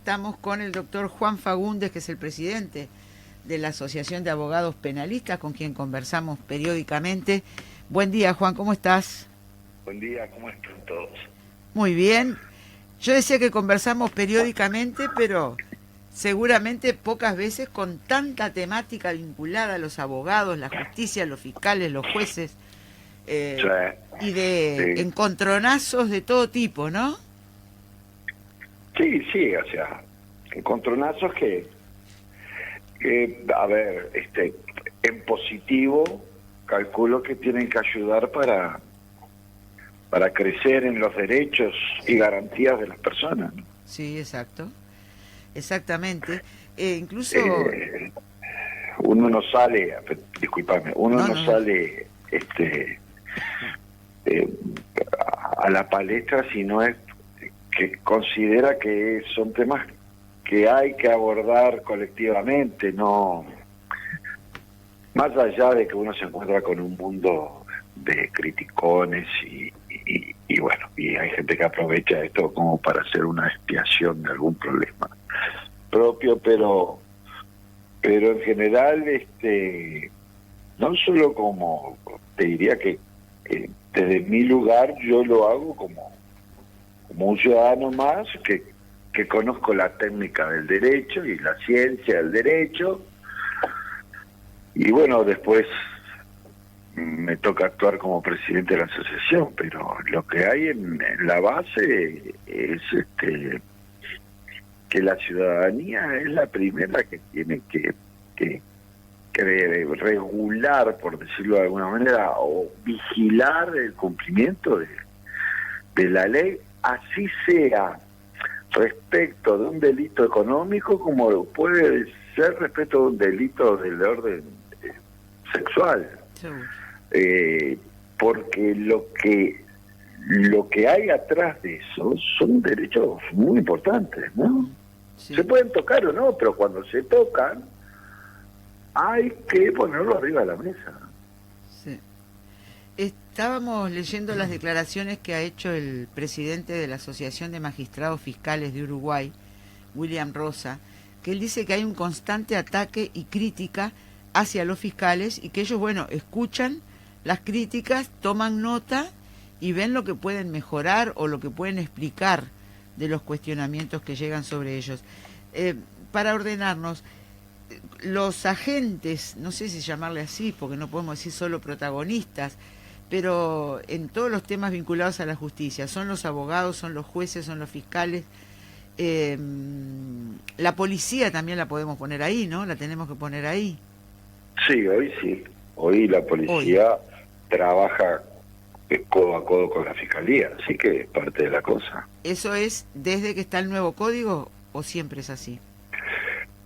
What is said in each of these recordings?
Estamos con el doctor Juan Fagundes, que es el presidente de la Asociación de Abogados Penalistas, con quien conversamos periódicamente. Buen día, Juan, ¿cómo estás? Buen día, ¿cómo están todos? Muy bien. Yo decía que conversamos periódicamente, pero seguramente pocas veces con tanta temática vinculada a los abogados, la justicia, los fiscales, los jueces, Sí, y de sí, encontronazos de todo tipo, ¿no? sí, o sea, encontronazos a ver, en positivo, calculo que tienen que ayudar para crecer en los derechos y garantías de las personas, ¿no? Sí, exacto. Exactamente. Incluso... Eh, Uno no sale, discúlpame, uno No, no no, no. sale eh, a la palestra si no es que considera que son temas que hay que abordar colectivamente, no más allá de que uno se encuentra con un mundo de criticones y bueno, y hay gente que aprovecha esto como para hacer una expiación de algún problema propio, pero en general no solo como te diría que desde mi lugar yo lo hago como un ciudadano más que conozco la técnica del derecho y la ciencia del derecho, y bueno, después me toca actuar como presidente de la asociación, pero lo que hay en la base es que la ciudadanía es la primera que tiene que regular, por decirlo de alguna manera, o vigilar el cumplimiento de la ley, así sea respecto de un delito económico como lo puede ser respecto de un delito del orden sexual, Seguro. porque lo que hay atrás de eso son derechos muy importantes, ¿no? Sí. Se pueden tocar o no, pero cuando se tocan hay que ponerlo arriba de la mesa. Sí. Estábamos leyendo las declaraciones que ha hecho el presidente de la Asociación de Magistrados Fiscales de Uruguay, William Rosa, que él dice que hay un constante ataque y crítica hacia los fiscales y que ellos, bueno, escuchan las críticas, toman nota y ven lo que pueden mejorar o lo que pueden explicar de los cuestionamientos que llegan sobre ellos. Para ordenarnos, los agentes, no sé si llamarle así, porque no podemos decir solo protagonistas, pero en todos los temas vinculados a la justicia, son los abogados, son los jueces, son los fiscales, la policía también la podemos poner ahí, ¿no? La tenemos que poner ahí. Sí. Hoy la Hoy. policía trabaja codo a codo con la fiscalía, así que es parte de la cosa. ¿Eso es desde que está el nuevo código o siempre es así?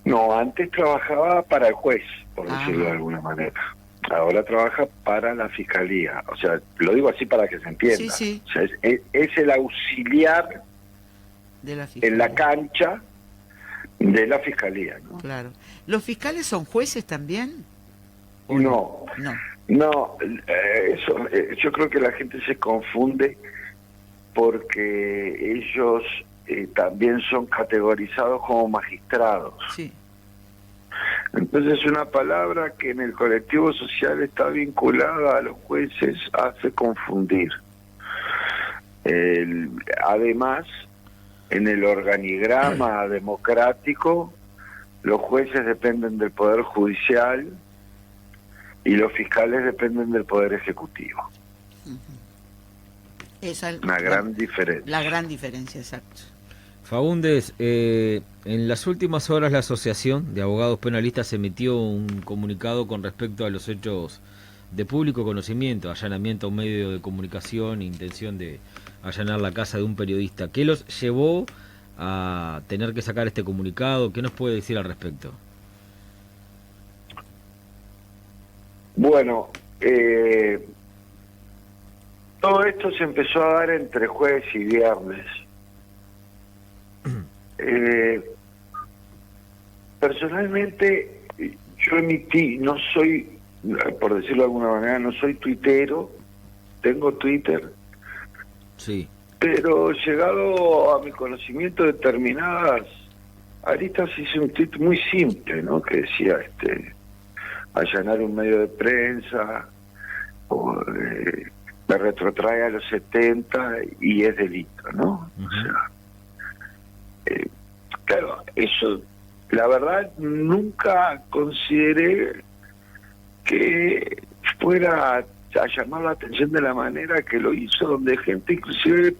No, antes trabajaba para el juez, por decirlo de Ajá. alguna manera. Ahora trabaja para la fiscalía. O sea, lo digo así para que se Sí, entienda. sí, O sea, es el auxiliar de la en la fiscalía. cancha de la fiscalía, ¿no? Claro. ¿Los fiscales son jueces también? ¿O No, no? no, yo creo que la gente se confunde porque ellos también son categorizados como magistrados. Sí. Entonces una palabra que en el colectivo social está vinculada a los jueces hace confundir. Además, en el organigrama democrático, los jueces dependen del Poder Judicial y los fiscales dependen del Poder Ejecutivo. Esa es Una gran diferencia. la gran diferencia, exacto. Fagundes, en las últimas horas la Asociación de Abogados Penalistas emitió un comunicado con respecto a los hechos de público conocimiento, allanamiento a un medio de comunicación, intención de allanar la casa de un periodista. ¿Qué los llevó a tener que sacar este comunicado? ¿Qué nos puede decir al respecto? Bueno, todo esto se empezó a dar entre jueves y viernes. Personalmente, yo emití, no soy, por decirlo de alguna manera, no soy tuitero, tengo Twitter, Sí. pero llegado a mi conocimiento determinadas Aristas hizo un tweet muy simple, ¿no? Que decía, allanar un medio de prensa, o, me retrotrae a los 70 y es delito, ¿no? Uh-huh. O sea, claro, eso, la verdad, nunca consideré que fuera a llamar la atención de la manera que lo hizo, donde gente inclusive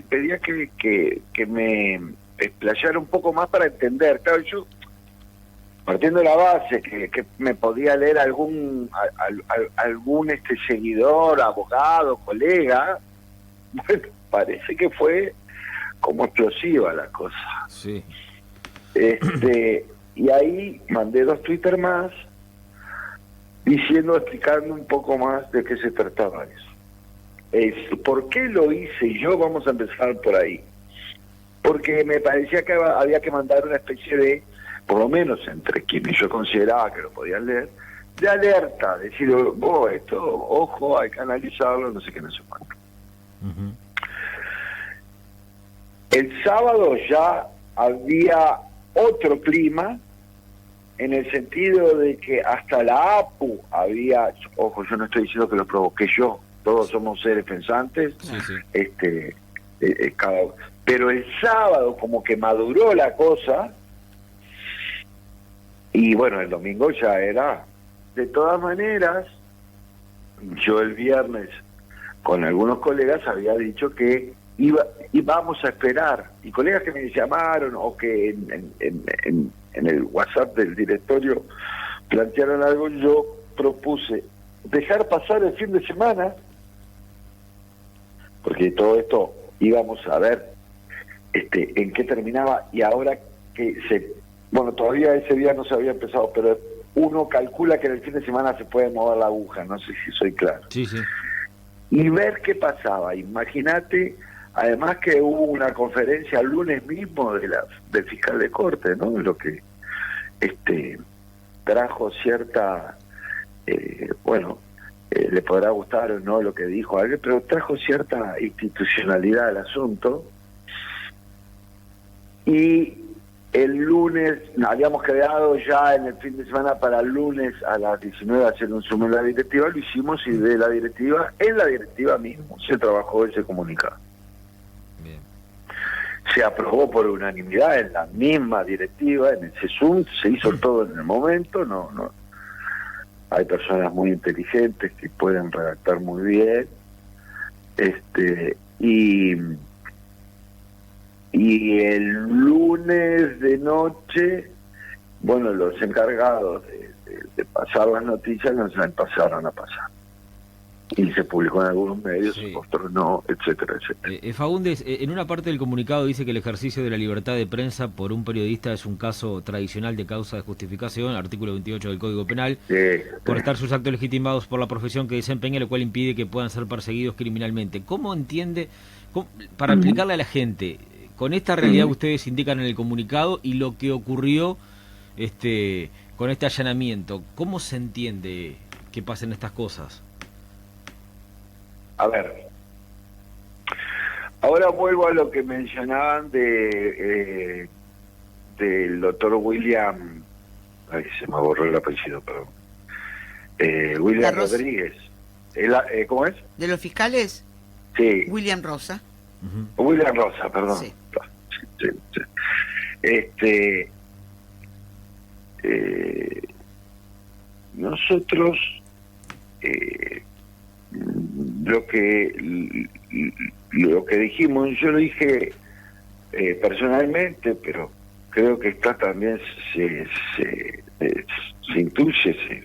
pedía que me explayara un poco más para entender. Claro, yo, partiendo de la base que me podía leer algún seguidor, abogado, colega, bueno, parece que fue como explosiva la cosa. Sí. Y ahí mandé 2 Twitter más explicando un poco más de qué se trataba eso. ¿Por qué lo hice yo? Vamos a empezar por ahí. Porque me parecía que había que mandar una especie de, por lo menos entre quienes yo consideraba que lo podían leer, de alerta, decir, esto, ojo, hay que analizarlo, no sé qué, no sé cuánto. Uh-huh. El sábado ya había otro clima, en el sentido de que hasta la APU había, ojo, yo no estoy diciendo que lo provoqué yo, todos somos seres pensantes, sí, sí. Cada uno. Pero el sábado como que maduró la cosa, y bueno, el domingo ya era. De todas maneras, yo el viernes con algunos colegas había dicho que íbamos a esperar, y colegas que me llamaron o que en el WhatsApp del directorio plantearon algo, yo propuse dejar pasar el fin de semana, porque todo esto íbamos a ver en qué terminaba, y ahora que todavía ese día no se había empezado, pero uno calcula que en el fin de semana se puede mover la aguja, no sé si soy claro. Sí, sí. Y ver qué pasaba. Imagínate, además que hubo una conferencia el lunes mismo del fiscal de corte, ¿no? Lo que trajo cierta, le podrá gustar o no lo que dijo alguien, pero trajo cierta institucionalidad al asunto. Y el lunes, habíamos quedado ya en el fin de semana para el lunes a las 19 hacer un Zoom en la directiva, lo hicimos, y en la directiva mismo se trabajó ese comunicado. Bien. Se aprobó por unanimidad en la misma directiva, en ese Zoom, se hizo todo en el momento, no hay personas muy inteligentes que pueden redactar muy bien, y el lunes de noche, los encargados de pasar las noticias nos las pasaron a pasar. Y se publicó en algunos medios, Sí. otros no, etcétera, etcétera. Faúndez, en una parte del comunicado dice que el ejercicio de la libertad de prensa por un periodista es un caso tradicional de causa de justificación, artículo 28 del Código Penal, por estar sus actos legitimados por la profesión que desempeña, lo cual impide que puedan ser perseguidos criminalmente. ¿Cómo entiende, para explicarle a la gente, con esta realidad que ustedes indican en el comunicado y lo que ocurrió con este allanamiento, cómo se entiende que pasen estas cosas? A ver, ahora vuelvo a lo que mencionaban del doctor William, se me borró el apellido, perdón, William Rodríguez. ¿Cómo es? ¿De los fiscales? Sí. William Rosa. Uh-huh. William Rosa, perdón. Sí. Nosotros lo que dijimos, yo lo dije personalmente, pero creo que está también se intuye,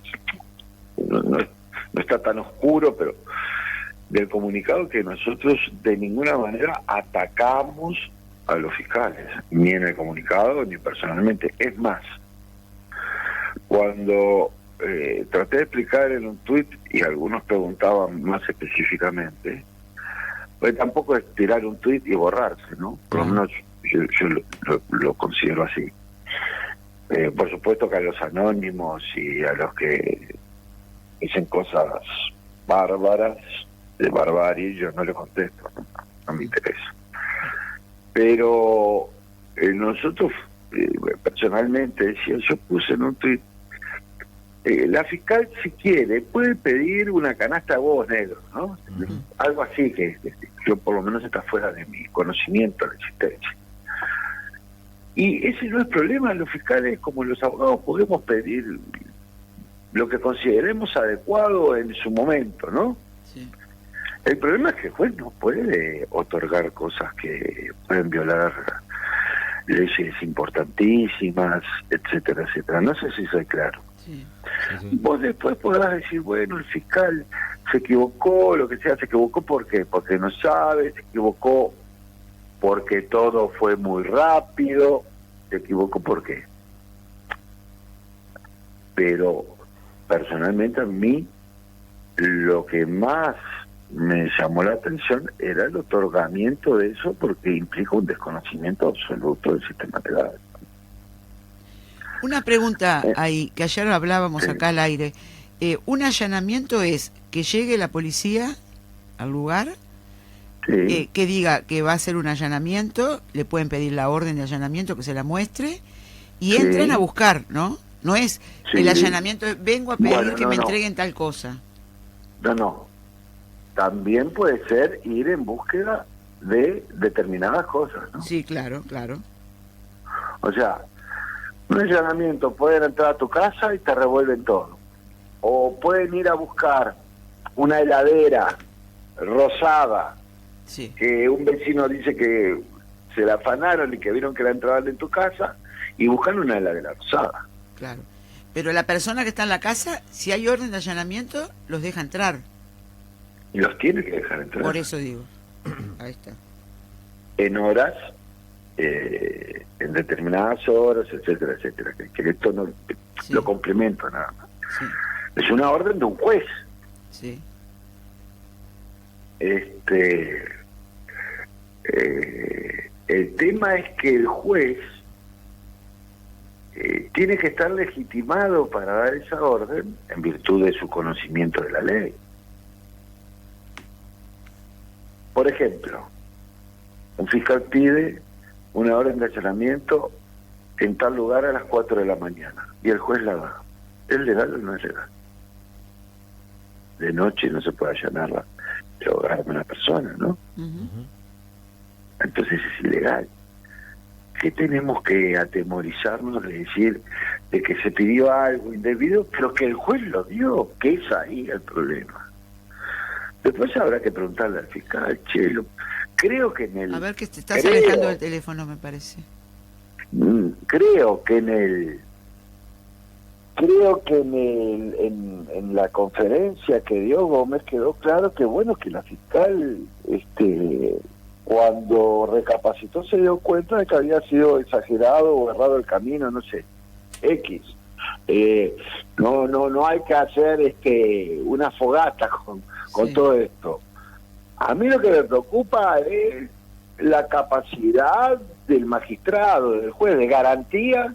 no está tan oscuro, pero del comunicado, que nosotros de ninguna manera atacamos a los fiscales, ni en el comunicado ni personalmente. Es más, cuando traté de explicar en un tuit, y algunos preguntaban más específicamente, pues tampoco es tirar un tuit y borrarse, ¿no? Por lo menos yo lo considero así. Por supuesto que a los anónimos y a los que dicen cosas bárbaras, de barbarie, yo no le contesto, no me interesa. Pero nosotros, personalmente decía, yo puse en un tuit, la fiscal, si quiere, puede pedir una canasta de huevos negros, ¿no? Algo así que yo por lo menos está fuera de mi conocimiento de la existencia. Y ese no es problema. Los fiscales, como los abogados, podemos pedir lo que consideremos adecuado en su momento, ¿no? Sí. El problema es que el juez no puede otorgar cosas que pueden violar leyes importantísimas, etcétera, etcétera. No sé si soy claro. Sí. Vos después podrás decir, bueno, el fiscal se equivocó, lo que sea, se equivocó porque no sabe, se equivocó porque todo fue muy rápido, se equivocó porque. Pero personalmente a mí lo que más me llamó la atención era el otorgamiento de eso, porque implica un desconocimiento absoluto del sistema legal. Una pregunta ahí, que ayer hablábamos acá al aire. ¿Un allanamiento es que llegue la policía al lugar, Sí. que diga que va a hacer un allanamiento, le pueden pedir la orden de allanamiento, que se la muestre, y entran a buscar, ¿no? No es el allanamiento, vengo a pedir que me entreguen tal cosa. No. También puede ser ir en búsqueda de determinadas cosas, ¿no? Sí, claro. O sea, un allanamiento, pueden entrar a tu casa y te revuelven todo. O pueden ir a buscar una heladera rosada, Sí. que un vecino dice que se la afanaron y que vieron que la entraban en tu casa, y buscan una heladera rosada. Claro. Pero la persona que está en la casa, si hay orden de allanamiento, los deja entrar. Y los tiene que dejar entrar. Por eso digo. Ahí está. En horas, en determinadas horas, etcétera, etcétera. Que esto no lo complemento nada más. Sí. Es una orden de un juez. Sí. El tema es que el juez tiene que estar legitimado para dar esa orden en virtud de su conocimiento de la ley. Por ejemplo, un fiscal pide una orden de allanamiento en tal lugar a las 4 de la mañana y el juez la da. ¿Es legal o no es legal? De noche no se puede allanar el hogar de una persona, ¿no? Entonces es ilegal. ¿Qué tenemos que atemorizarnos de decir de que se pidió algo indebido, pero que el juez lo dio? Que es ahí el problema. Después habrá que preguntarle al fiscal, Chelo, creo que en el... A ver, que te estás alejando del teléfono, me parece. Creo que en la conferencia que dio Gómez quedó claro que bueno, que la fiscal cuando recapacitó se dio cuenta de que había sido exagerado o errado el camino, no sé, X. No hay que hacer una fogata con todo esto. A mí lo que me preocupa es la capacidad del magistrado, del juez, de garantías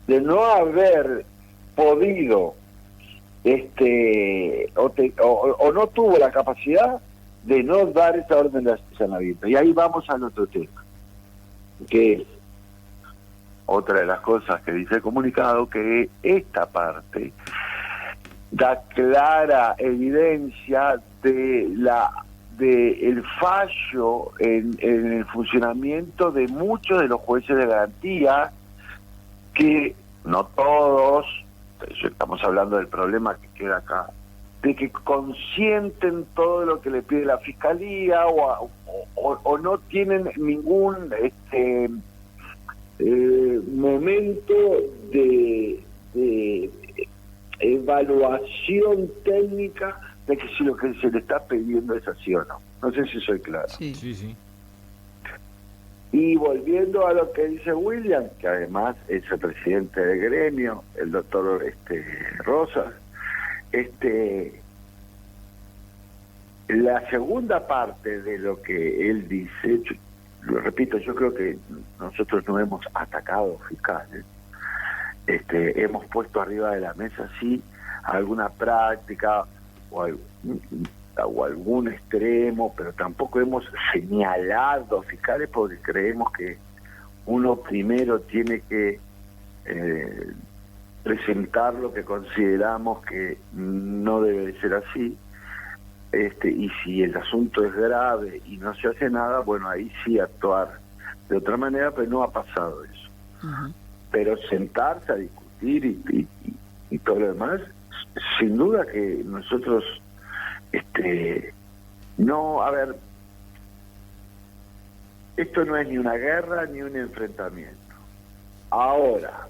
de no haber podido o no tuvo la capacidad de no dar esa orden de allanamiento. Y ahí vamos al otro tema, que es otra de las cosas que dice el comunicado, que esta parte da clara evidencia de el fallo en el funcionamiento de muchos de los jueces de garantía, que no todos, estamos hablando del problema que queda acá, de que consienten todo lo que le pide la fiscalía o no tienen ningún momento de evaluación técnica de que si lo que se le está pidiendo es así o no. No sé si soy claro. Sí. Y volviendo a lo que dice William, que además es el presidente del gremio, el doctor Rosas, la segunda parte de lo que él dice, lo repito, yo creo que nosotros no hemos atacado fiscales, hemos puesto arriba de la mesa sí alguna práctica o algún extremo, pero tampoco hemos señalado fiscales porque creemos que uno primero tiene que presentar lo que consideramos que no debe ser así, y si el asunto es grave y no se hace nada, bueno, ahí sí actuar de otra manera, pero no ha pasado eso. Ujú. Pero sentarse a discutir y todo lo demás, sin duda que nosotros, no, a ver, esto no es ni una guerra ni un enfrentamiento. Ahora,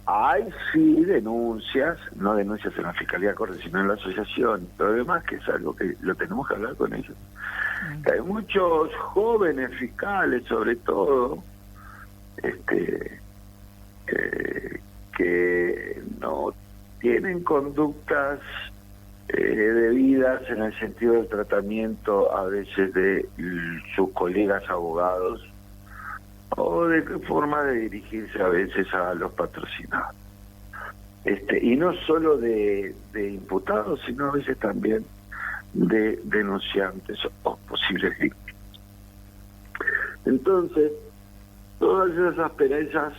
hay sí denuncias, no denuncias en la Fiscalía de Corte, sino en la asociación, todo lo demás, que es algo que lo tenemos que hablar con ellos. Que hay muchos jóvenes fiscales, sobre todo, que no tienen conductas debidas en el sentido del tratamiento a veces de sus colegas abogados o de forma de dirigirse a veces a los patrocinados. Y no solo de imputados, sino a veces también de denunciantes o posibles víctimas. Entonces, todas esas asperezas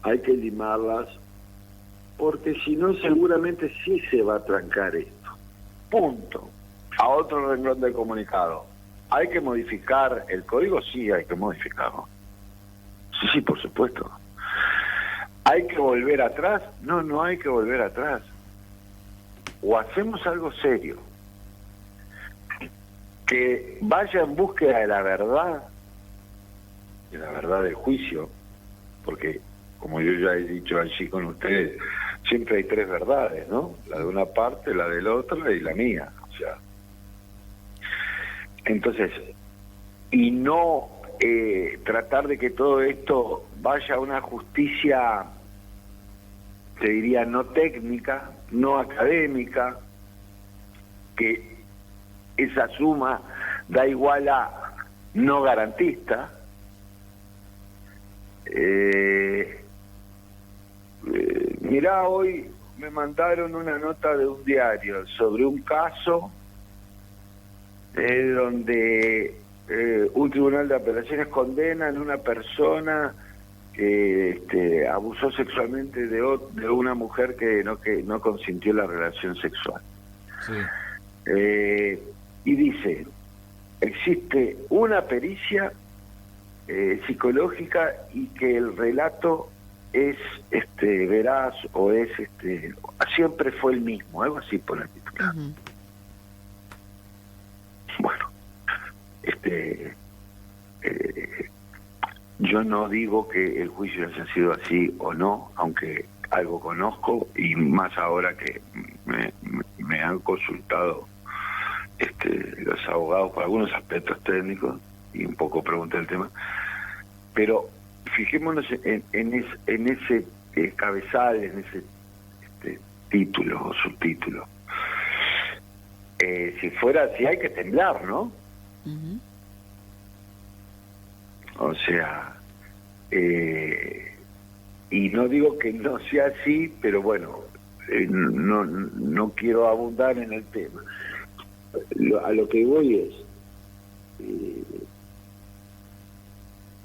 hay que limarlas, porque si no seguramente sí se va a trancar esto. Punto. A otro renglón del comunicado. ¿Hay que modificar el código? Sí, hay que modificarlo. Sí, por supuesto. ¿Hay que volver atrás? No, no hay que volver atrás. O hacemos algo serio, que vaya en búsqueda de la verdad del juicio, porque, como yo ya he dicho allí con ustedes, siempre hay tres verdades, ¿no? La de una parte, la de la otra y la mía. O sea, entonces, y no tratar de que todo esto vaya a una justicia, te diría, no técnica, no académica, que esa suma da igual a no garantista. Mirá, hoy me mandaron una nota de un diario sobre un caso donde un tribunal de apelaciones condena a una persona que abusó sexualmente de una mujer que no consintió la relación sexual. Sí. Y dice, existe una pericia psicológica y que el relato es veraz o es siempre fue el mismo, algo así por el titular. Ujú. Bueno, yo no digo que el juicio haya sido así o no, aunque algo conozco, y más ahora que me han consultado los abogados por algunos aspectos técnicos y un poco pregunté el tema, pero fijémonos en ese cabezal, en ese título o subtítulo. Si fuera así hay que temblar, ¿no? Ujú. O sea, y no digo que no sea así, pero bueno, no quiero abundar en el tema. A lo que voy es,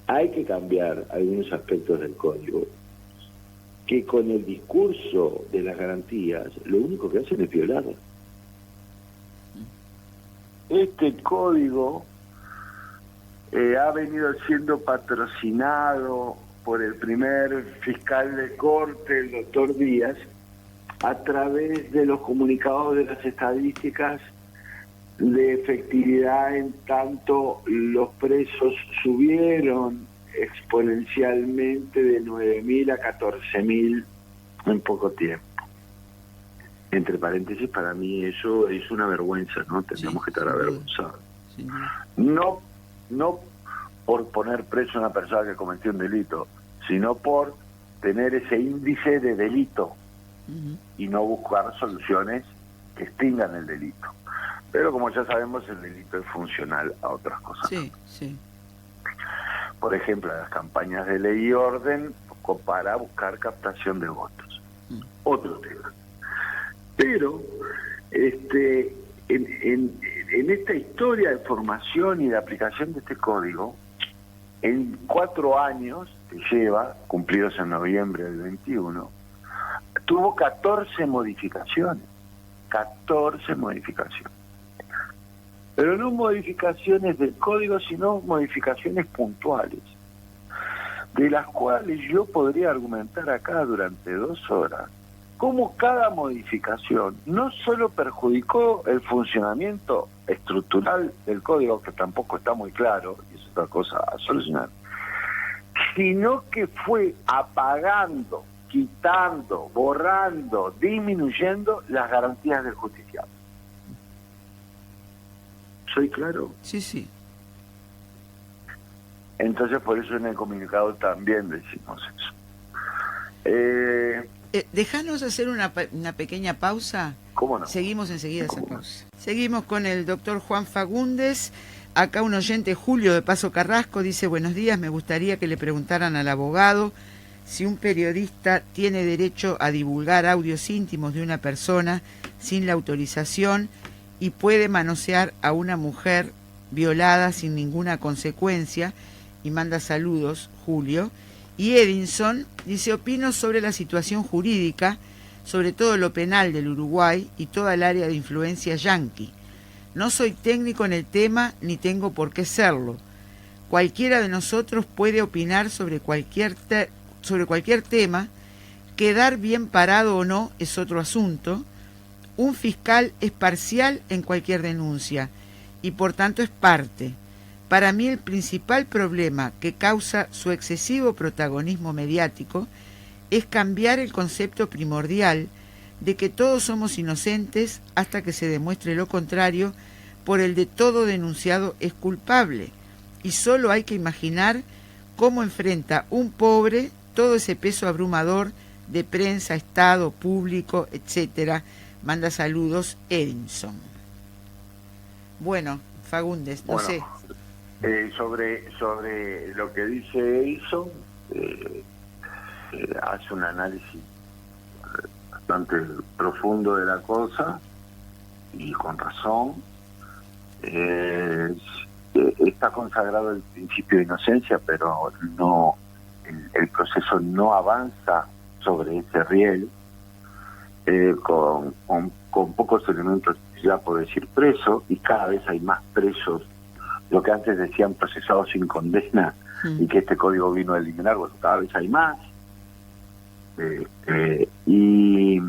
hay que cambiar algunos aspectos del código que con el discurso de las garantías lo único que hacen es violarlas. Este código ha venido siendo patrocinado por el primer fiscal de corte, el doctor Díaz, a través de los comunicados de las estadísticas de efectividad, en tanto los presos subieron exponencialmente de 9.000 a 14.000 en poco tiempo. Entre paréntesis, para mí eso es una vergüenza, ¿no? Tendríamos que estar avergonzados. No por poner preso a una persona que cometió un delito, sino por tener ese índice de delito y no buscar soluciones que extingan el delito. Pero como ya sabemos, el delito es funcional a otras cosas. Sí, sí. Por ejemplo, las campañas de ley y orden para buscar captación de votos. Otro tema. Pero en esta historia de formación y de aplicación de este código, en 4 años que lleva, cumplidos en noviembre del 21, tuvo 14 modificaciones. 14 modificaciones. Pero no modificaciones del código, sino modificaciones puntuales, de las cuales yo podría argumentar acá durante 2 horas cómo cada modificación no solo perjudicó el funcionamiento estructural del código, que tampoco está muy claro, y es otra cosa a solucionar, sino que fue apagando, quitando, borrando, disminuyendo las garantías del justiciable. ¿Soy claro? Sí, sí. Entonces, por eso en el comunicado también decimos eso. Déjanos hacer una pequeña pausa. ¿Cómo no? Seguimos enseguida esa pausa. Seguimos con el doctor Juan Fagundes. Acá un oyente, Julio de Paso Carrasco, dice: buenos días, me gustaría que le preguntaran al abogado si un periodista tiene derecho a divulgar audios íntimos de una persona sin la autorización y puede manosear a una mujer violada sin ninguna consecuencia, y manda saludos, Julio. Y Edinson dice: opino sobre la situación jurídica, sobre todo lo penal del Uruguay y toda el área de influencia yanqui. No soy técnico en el tema ni tengo por qué serlo. Cualquiera de nosotros puede opinar sobre cualquier tema. Quedar bien parado o no es otro asunto. Un fiscal es parcial en cualquier denuncia y por tanto es parte. Para mí el principal problema que causa su excesivo protagonismo mediático es cambiar el concepto primordial de que todos somos inocentes hasta que se demuestre lo contrario, por el de todo denunciado es culpable. Y solo hay que imaginar cómo enfrenta un pobre todo ese peso abrumador de prensa, Estado, público, etcétera. Manda saludos, Edinson. Bueno, Fagundes, no sé. Sobre lo que dice Edison, hace un análisis bastante profundo de la cosa y con razón. Está consagrado el principio de inocencia, pero no el proceso no avanza sobre ese riel. Con pocos elementos ya por decir preso, y cada vez hay más presos, lo que antes decían procesados sin condena, y que este código vino a eliminar, bueno, cada vez hay más. Y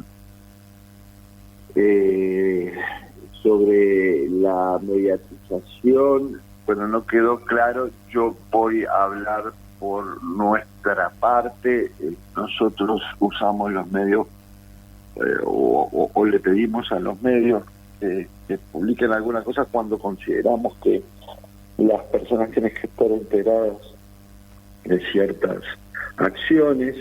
sobre la mediatización, bueno, no quedó claro. Yo voy a hablar por nuestra parte. Nosotros usamos los medios, o le pedimos a los medios que publiquen alguna cosa cuando consideramos que las personas tienen que estar enteradas de ciertas acciones.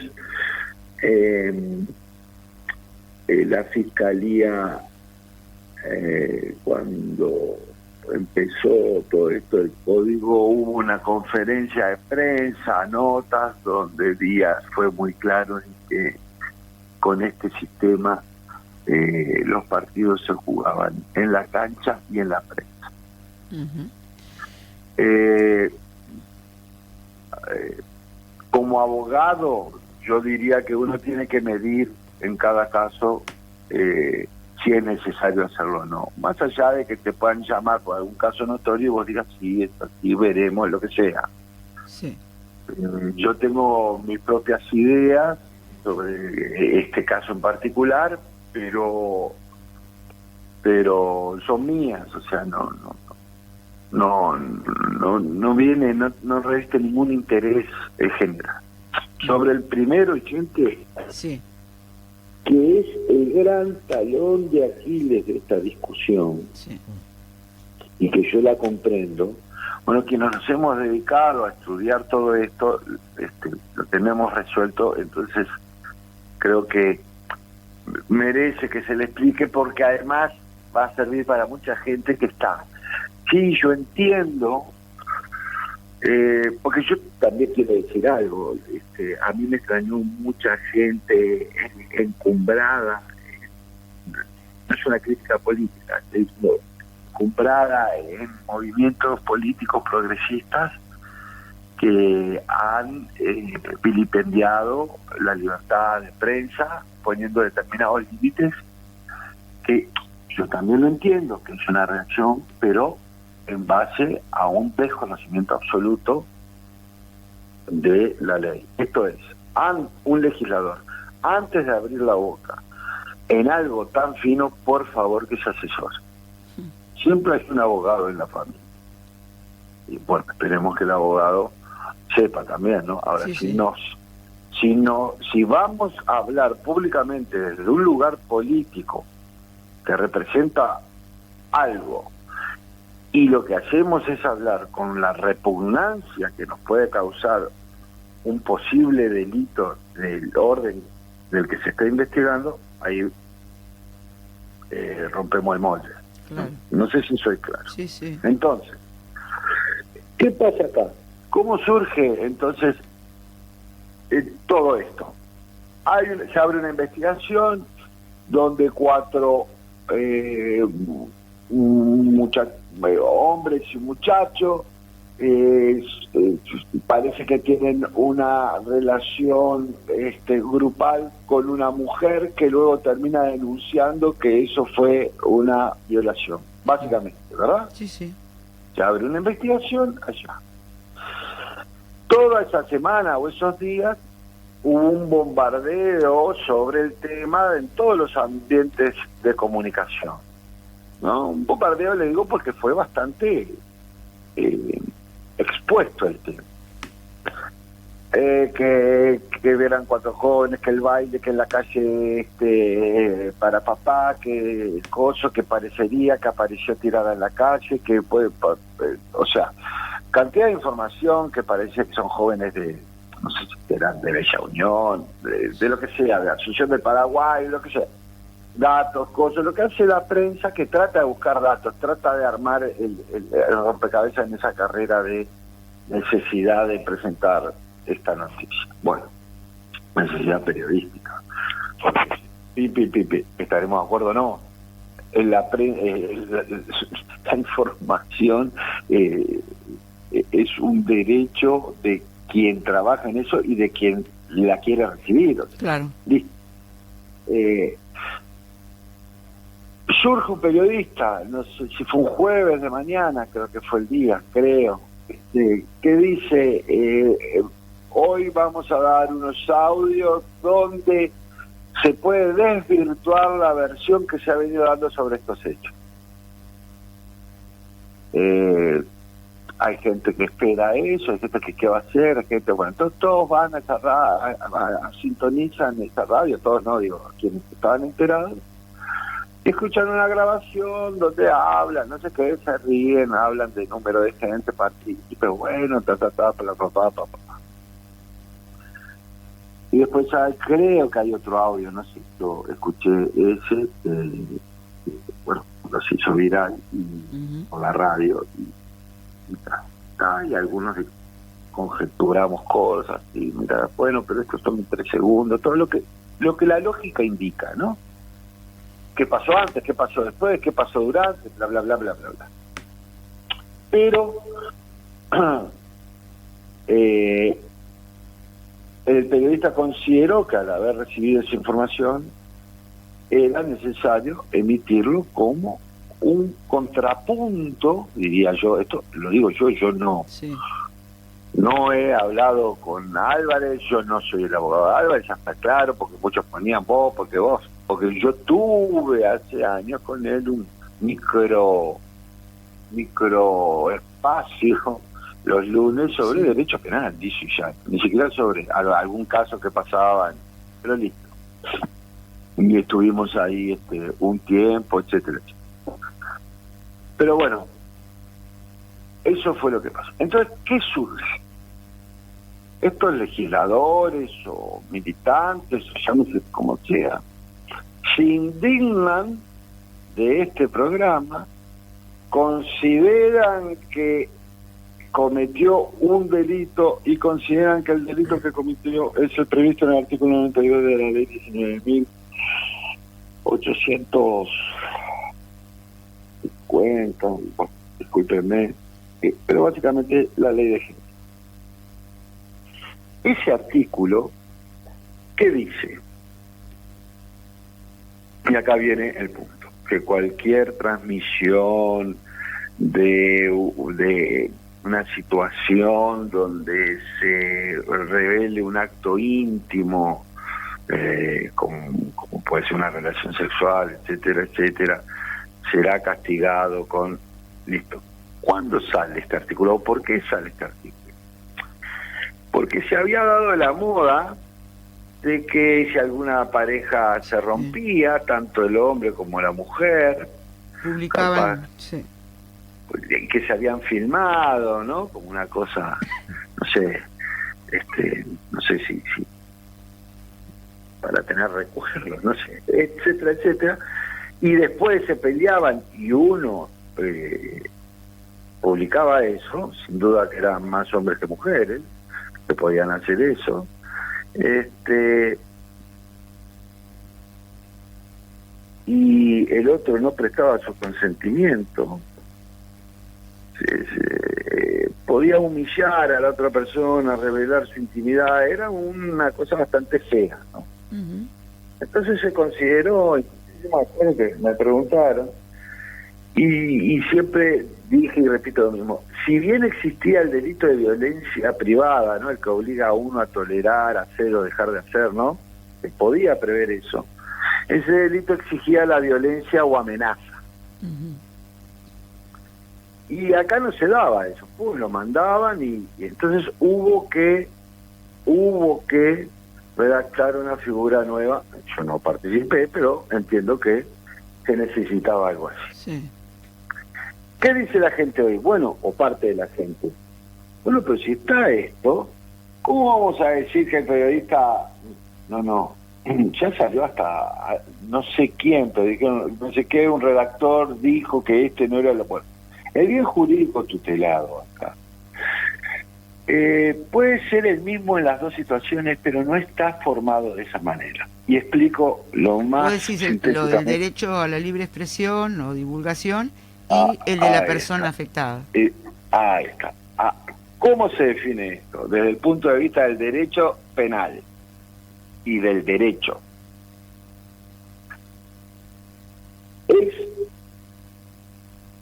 La Fiscalía, cuando empezó todo esto del código, hubo una conferencia de prensa, notas, donde Díaz fue muy claro en que con este sistema los partidos se jugaban en la cancha y en la prensa. Como abogado, yo diría que uno tiene que medir en cada caso si es necesario hacerlo o no. Más allá de que te puedan llamar por algún caso notorio y vos digas, sí, es así, veremos, lo que sea. Sí. Yo tengo mis propias ideas sobre este caso en particular, pero son mías, o sea, no viene, no reviste ningún interés general. Sobre el primero, gente, sí, que es el gran talón de Aquiles de esta discusión, sí, y que yo la comprendo. Bueno, quienes nos hemos dedicado a estudiar todo esto, lo tenemos resuelto, entonces creo que merece que se le explique, porque además va a servir para mucha gente que está. Sí, yo entiendo, porque yo también quiero decir algo. A mí me extrañó mucha gente encumbrada, no es una crítica política, es encumbrada en movimientos políticos progresistas que han vilipendiado la libertad de prensa, poniendo determinados límites, que yo también lo entiendo, que es una reacción, pero en base a un desconocimiento absoluto de la ley. Esto es, un legislador, antes de abrir la boca en algo tan fino, por favor que se asesore. Siempre hay un abogado en la familia. Y bueno, esperemos que el abogado sepa también, ¿no? Ahora, Sí, si vamos a hablar públicamente desde un lugar político que representa algo, y lo que hacemos es hablar con la repugnancia que nos puede causar un posible delito del orden del que se está investigando, ahí rompemos el molde. claro. No sé si soy claro. Sí, sí. Entonces, ¿qué pasa acá? ¿Cómo surge entonces todo esto? Se abre una investigación donde 4 hombres y un muchacho parece que tienen una relación grupal con una mujer que luego termina denunciando que eso fue una violación, básicamente, ¿verdad? Sí, sí. Se abre una investigación allá. Toda esa semana o esos días hubo un bombardeo sobre el tema en todos los ambientes de comunicación, ¿no? Un bombardeo, le digo, porque fue bastante expuesto el tema. Que eran 4 jóvenes, que el baile, que en la calle para papá, que el coso, que parecería que apareció tirada en la calle, que puede, o sea, cantidad de información que parece que son jóvenes de, no sé si eran de Bella Unión, de lo que sea, de Asunción del Paraguay, lo que sea, datos, cosas, lo que hace la prensa, que trata de buscar datos, trata de armar el rompecabezas en esa carrera de necesidad de presentar esta noticia. Bueno, necesidad periodística. ¿Estaremos de acuerdo o no? La información es un derecho de quien trabaja en eso y de quien la quiere recibir. Claro. Surge un periodista, no sé si fue un jueves de mañana, creo que fue el día, que dice, hoy vamos a dar unos audios donde se puede desvirtuar la versión que se ha venido dando sobre estos hechos. Hay gente que espera eso, hay gente que qué va a hacer, hay gente, bueno, entonces todos van a esa sintonizan esa radio, todos no, digo, quienes estaban enterados, escuchan una grabación donde hablan, no sé qué, se ríen, hablan de número de gente, partícipe, bueno, papá. Y después creo que hay otro audio, no sé, yo escuché ese, bueno, lo se hizo viral por la radio, y algunos conjeturamos cosas, y mira, bueno, pero esto son 3 segundos, todo lo que la lógica indica, ¿no? ¿Qué pasó antes? ¿Qué pasó después? ¿Qué pasó durante? Bla, bla, bla, bla, bla, bla. Pero el periodista consideró que al haber recibido esa información era necesario emitirlo como un contrapunto, diría yo, esto lo digo yo no. Sí. No he hablado con Álvarez, yo no soy el abogado de Álvarez, ya está claro, porque muchos ponían porque yo tuve hace años con él un micro espacio los lunes sobre derecho penal, dice ya, ni siquiera sobre algún caso que pasaban, pero listo. Y estuvimos ahí un tiempo, etcétera. Pero bueno, eso fue lo que pasó. Entonces, ¿qué surge? Estos legisladores o militantes, o llámese como sea, se indignan de este programa, consideran que cometió un delito y consideran que el delito que cometió es el previsto en el artículo 92 de la ley 19.850, discúlpenme, pero básicamente la ley de género. ese artículo, ¿qué dice? Y acá viene el punto, que cualquier transmisión de una situación donde se revele un acto íntimo, como puede ser una relación sexual, etcétera, etcétera, será castigado con... Listo. ¿Cuándo sale este artículo? ¿O por qué sale este artículo? Porque se había dado la moda de que si alguna pareja se rompía, tanto el hombre como la mujer, publicaban, sí, que se habían filmado, ¿no? Como una cosa, no sé, no sé si para tener recuerdos, no sé, etcétera, etcétera, y después se peleaban y uno publicaba eso, sin duda que eran más hombres que mujeres que podían hacer eso, y el otro no prestaba su consentimiento, podía humillar a la otra persona, revelar su intimidad, era una cosa bastante fea, ¿no? uh-huh. Entonces se consideró, yo me acuerdo que me preguntaron, y siempre dije y repito lo mismo, si bien existía el delito de violencia privada, ¿no? El que obliga a uno a tolerar, hacer o dejar de hacer, ¿no? Se podía prever eso. Ese delito exigía la violencia o amenaza. Uh-huh. Y acá no se daba eso, pues lo mandaban y entonces hubo que redactar una figura nueva. Yo no participé, pero entiendo que se necesitaba algo así. Sí. ¿Qué dice la gente hoy? Bueno, o parte de la gente. Bueno, pero si está esto, ¿cómo vamos a decir que el periodista... No, ya salió hasta no sé quién, pero dijeron, no sé qué, un redactor dijo que no era lo bueno. El bien jurídico tutelado acá puede ser el mismo en las dos situaciones, pero no está formado de esa manera. Y explico lo más... Vos decís lo del derecho a la libre expresión o divulgación y el de la persona afectada. Ahí está. ¿Cómo se define esto? Desde el punto de vista del derecho penal y del derecho. Es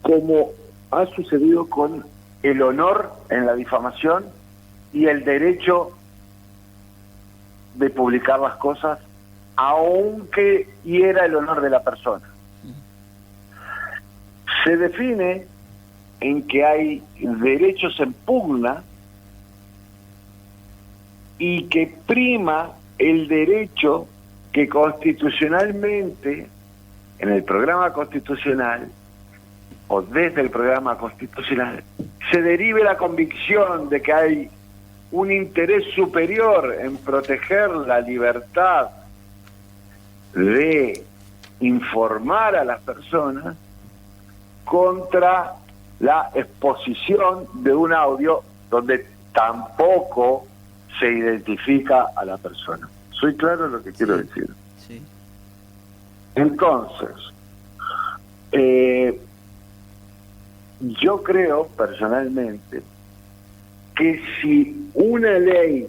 como ha sucedido con el honor en la difamación y el derecho de publicar las cosas, aunque hiera el honor de la persona. Se define en que hay derechos en pugna y que prima el derecho que constitucionalmente, en el programa constitucional, o desde el programa constitucional, se derive la convicción de que hay un interés superior en proteger la libertad de informar a las personas contra la exposición de un audio donde tampoco se identifica a la persona. ¿Soy claro en lo que quiero decir? Sí. Entonces, yo creo personalmente que si una ley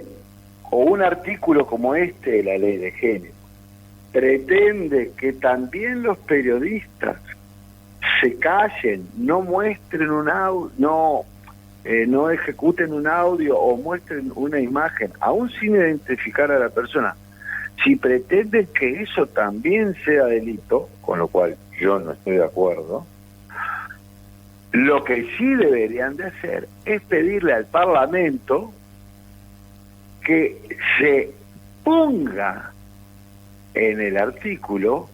o un artículo como este de la ley de género pretende que también los periodistas se callen, no muestren un audio, no ejecuten un audio o muestren una imagen, aún sin identificar a la persona, si pretenden que eso también sea delito, con lo cual yo no estoy de acuerdo, lo que sí deberían de hacer es pedirle al Parlamento que se ponga en el artículo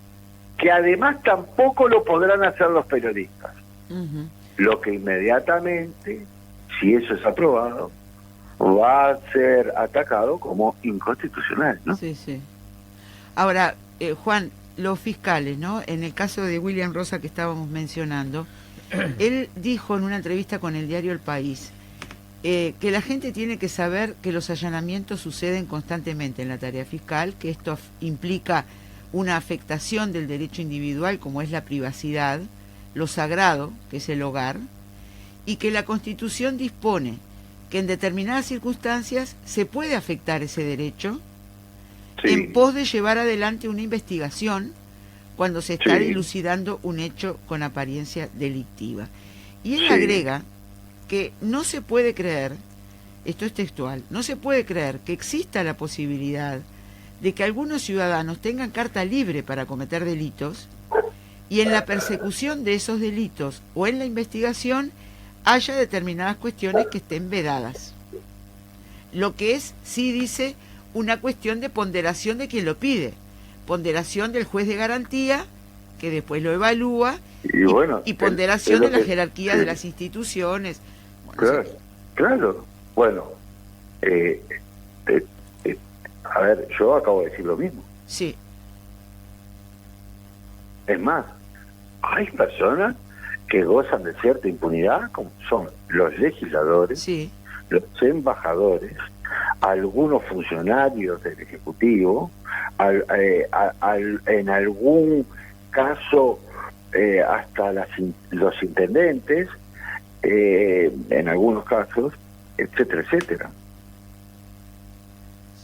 que además tampoco lo podrán hacer los periodistas. Uh-huh. Lo que inmediatamente, si eso es aprobado, va a ser atacado como inconstitucional, ¿no? Sí, sí. Ahora, Juan, los fiscales, ¿no? En el caso de William Rosa que estábamos mencionando, él dijo en una entrevista con el diario El País que la gente tiene que saber que los allanamientos suceden constantemente en la tarea fiscal, que esto implica una afectación del derecho individual como es la privacidad, lo sagrado, que es el hogar, y que la Constitución dispone que en determinadas circunstancias se puede afectar ese derecho Sí. en pos de llevar adelante una investigación cuando se está Sí. dilucidando un hecho con apariencia delictiva. Y él Sí. agrega que no se puede creer, esto es textual, no se puede creer que exista la posibilidad de que algunos ciudadanos tengan carta libre para cometer delitos y en la persecución de esos delitos o en la investigación haya determinadas cuestiones que estén vedadas. Lo que es, sí dice, una cuestión de ponderación de quien lo pide, ponderación del juez de garantía, que después lo evalúa, Y bueno, y ponderación es lo de la que- jerarquía sí. de las instituciones. Bueno, Claro, sí, claro. Bueno, eh, eh, a ver, yo acabo de decir lo mismo. sí, Es más, hay personas que gozan de cierta impunidad, como son los legisladores, sí, los embajadores, algunos funcionarios del Ejecutivo, en algún caso hasta los intendentes, en algunos casos, etcétera, etcétera.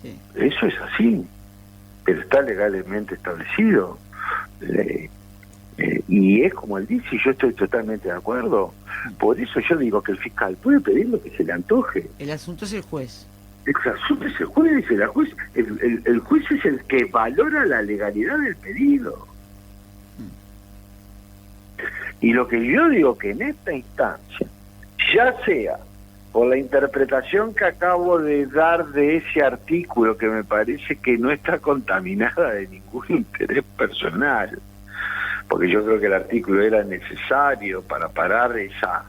sí. Eso es así, pero está legalmente establecido. Y es como él dice, y yo estoy totalmente de acuerdo. Por eso yo digo que el fiscal puede pedir lo que se le antoje. El asunto es el juez. El asunto es el juez, el juez es el que valora la legalidad del pedido. Y lo que yo digo que en esta instancia, ya sea por la interpretación que acabo de dar de ese artículo, que me parece que no está contaminada de ningún interés personal, porque yo creo que el artículo era necesario para parar esa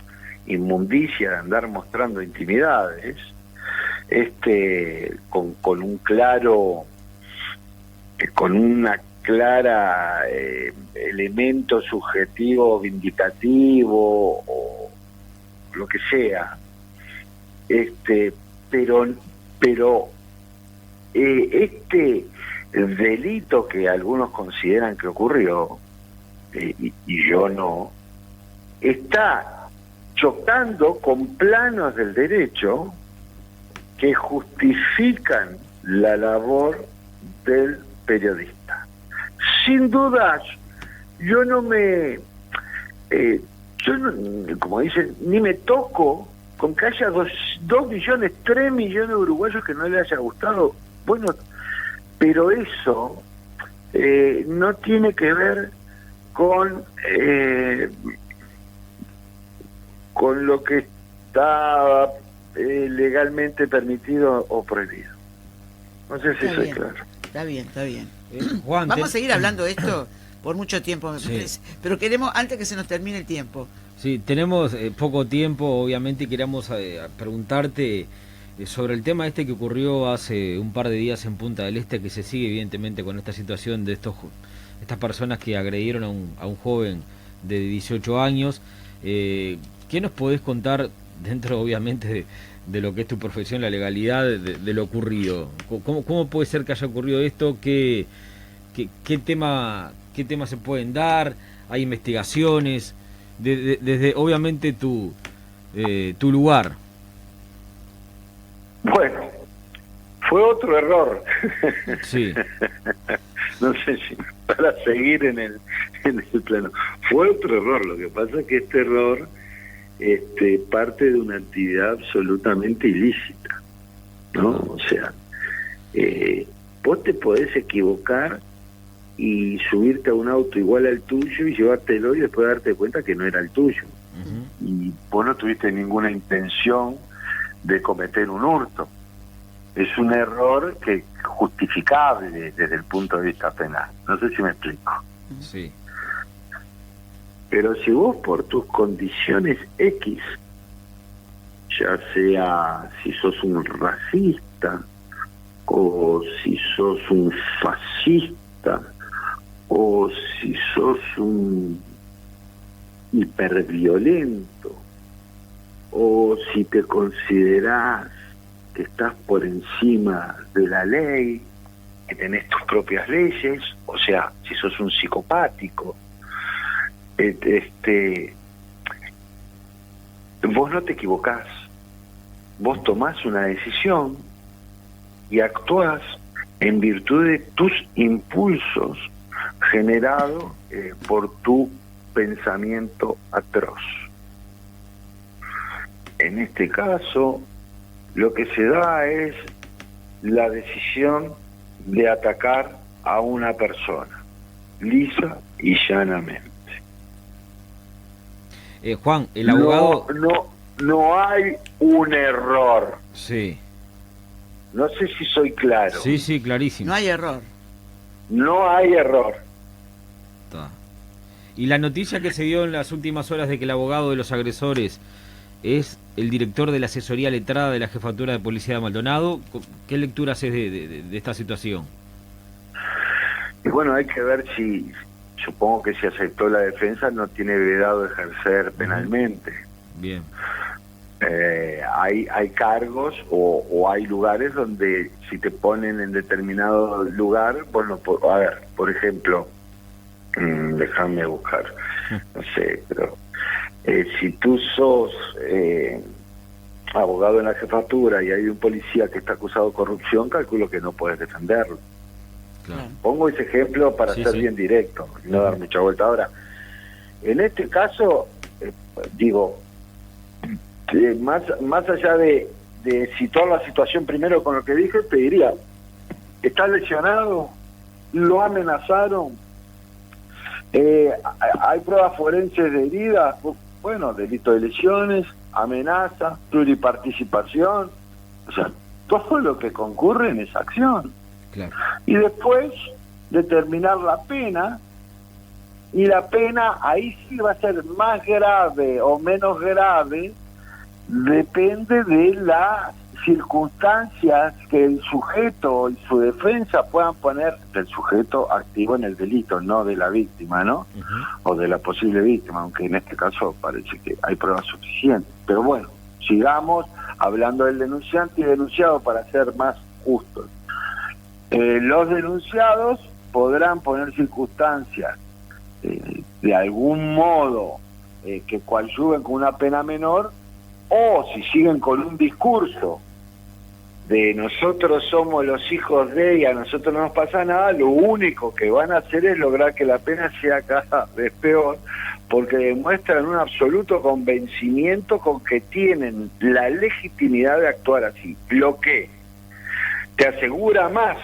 inmundicia de andar mostrando intimidades, con un claro, con una clara elemento subjetivo vindicativo o lo que sea, pero este delito que algunos consideran que ocurrió, y yo no, está chocando con planos del derecho que justifican la labor del periodista. Sin dudas, yo no, como dicen, ni me toco con que haya 2 millones, 3 millones de uruguayos que no les haya gustado. Bueno, pero eso no tiene que ver con lo que está legalmente permitido o prohibido. No sé si Está soy bien, claro. está bien, está bien. Juan, Vamos a seguir hablando de esto por mucho tiempo, me Sí. parece. Pero queremos, antes que se nos termine el tiempo. Sí, tenemos poco tiempo, obviamente, y queríamos preguntarte sobre el tema este que ocurrió hace un par de días en Punta del Este, que se sigue evidentemente con esta situación de estas personas que agredieron a un joven de 18 años. ¿Qué nos podés contar dentro, obviamente, de lo que es tu profesión, la legalidad de lo ocurrido? ¿Cómo puede ser que haya ocurrido esto? ¿Qué tema se pueden dar? ¿Hay investigaciones? Desde obviamente tu lugar. Bueno, fue otro error. Sí. No sé si para seguir en el plano. Fue otro error. Lo que pasa es que este error parte de una actividad absolutamente ilícita, ¿no? O sea, vos te podés equivocar y subirte a un auto igual al tuyo y llevártelo y después darte cuenta que no era el tuyo. Uh-huh. Y vos no tuviste ninguna intención de cometer un hurto. Es un error que justificable desde el punto de vista penal. No sé si me explico. Sí. Pero si vos por tus condiciones X, ya sea si sos un racista o si sos un fascista o si sos un hiperviolento o si te considerás que estás por encima de la ley, que tenés tus propias leyes, o sea, si sos un psicopático, vos no te equivocás. vos tomás una decisión y actuás en virtud de tus impulsos generados por tu pensamiento atroz. En este caso, lo que se da es la decisión de atacar a una persona, lisa y llanamente. Juan, el abogado... No hay un error. Sí. No sé si soy claro. Sí, clarísimo. No hay error. No hay error. Está. Y la noticia que se dio en las últimas horas de que el abogado de los agresores es el director de la asesoría letrada de la Jefatura de Policía de Maldonado, ¿qué lectura haces de esta situación? Y bueno, hay que ver si, supongo que si aceptó la defensa no tiene vedado ejercer penalmente. Bien. Hay cargos o hay lugares donde si te ponen en determinado lugar, bueno, a ver, por ejemplo, déjame buscar, no sé, pero si tú sos abogado en la jefatura y hay un policía que está acusado de corrupción, calculo que no puedes defenderlo. Claro. Pongo ese ejemplo para ser bien directo y no dar mucha vuelta. Ahora, en este caso, digo, más allá de situar la situación primero con lo que dije, te diría, está lesionado, lo amenazaron, hay pruebas forenses de heridas, bueno, delito de lesiones, amenaza, pluriparticipación, o sea, todo lo que concurre en esa acción. Claro. Y después determinar la pena, y la pena ahí sí va a ser más grave o menos grave, depende de las circunstancias que el sujeto y su defensa puedan poner, del sujeto activo en el delito, no de la víctima, ¿no? O de la posible víctima, aunque en este caso parece que hay pruebas suficientes. Pero bueno, sigamos hablando del denunciante y denunciado para ser más justos. Los denunciados podrán poner circunstancias de algún modo que coadyuven con una pena menor, o si siguen con un discurso de nosotros somos los hijos de y a nosotros no nos pasa nada, lo único que van a hacer es lograr que la pena sea cada vez peor, porque demuestran un absoluto convencimiento con que tienen la legitimidad de actuar así, lo que te asegura más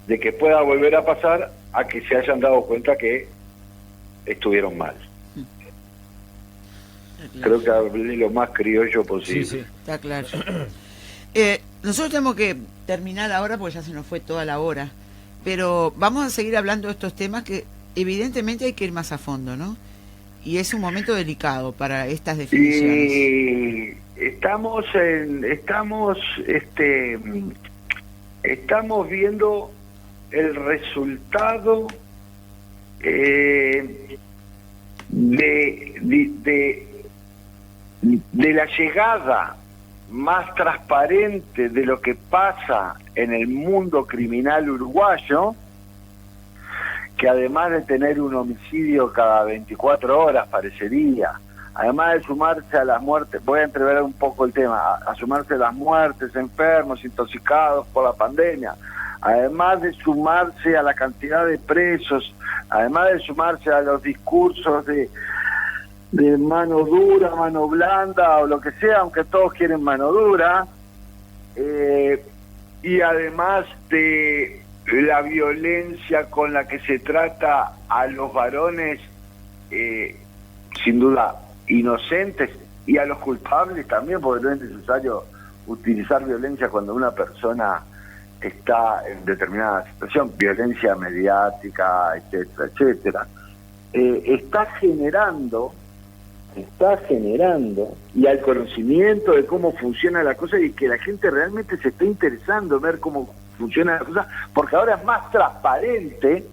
de que pueda volver a pasar a que se hayan dado cuenta que estuvieron mal. Creo que hablé lo más criollo posible. Sí. Está claro. Nosotros tenemos que terminar ahora porque ya se nos fue toda la hora, pero vamos a seguir hablando de estos temas que evidentemente hay que ir más a fondo, ¿no? Y es un momento delicado para estas definiciones. Y estamos viendo el resultado de la llegada más transparente de lo que pasa en el mundo criminal uruguayo, que además de tener un homicidio cada 24 horas, parecería, además de sumarse a las muertes, voy a entrever un poco el tema, a sumarse a las muertes, enfermos, intoxicados por la pandemia, además de sumarse a la cantidad de presos, además de sumarse a los discursos de mano dura, mano blanda o lo que sea, aunque todos quieren mano dura, y además de la violencia con la que se trata a los varones, sin duda inocentes, y a los culpables también, porque no es necesario utilizar violencia cuando una persona está en determinada situación, violencia mediática, etcétera, etcétera, está generando, y al conocimiento de cómo funciona la cosa, y que la gente realmente se está interesando en ver cómo funciona la cosa, porque ahora es más transparente,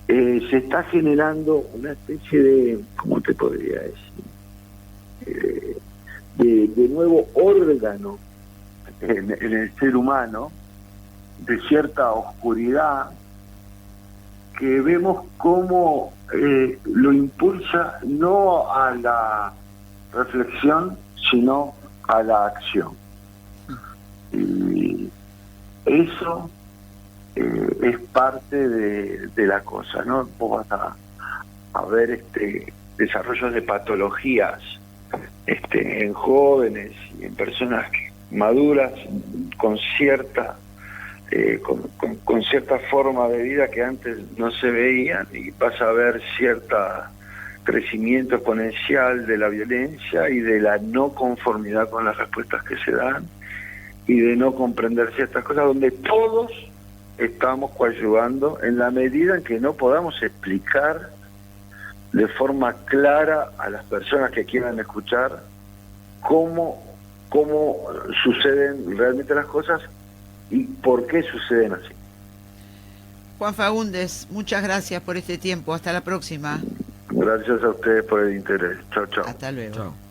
se está generando una especie de, ¿cómo te podría decir? De nuevo órgano en el ser humano, de cierta oscuridad, que vemos cómo lo impulsa no a la reflexión, sino a la acción. Y eso es parte de la cosa, ¿no? Vos vas a ver desarrollos de patologías en jóvenes y en personas maduras con cierta con cierta forma de vida que antes no se veían, y vas a ver cierto crecimiento exponencial de la violencia y de la no conformidad con las respuestas que se dan y de no comprender ciertas cosas, donde todos estamos coadyuvando en la medida en que no podamos explicar de forma clara a las personas que quieran escuchar cómo suceden realmente las cosas y por qué suceden así. Juan Faúndez, muchas gracias por este tiempo. Hasta la próxima. Gracias a ustedes por el interés. Chao, chao. Hasta luego. Chao.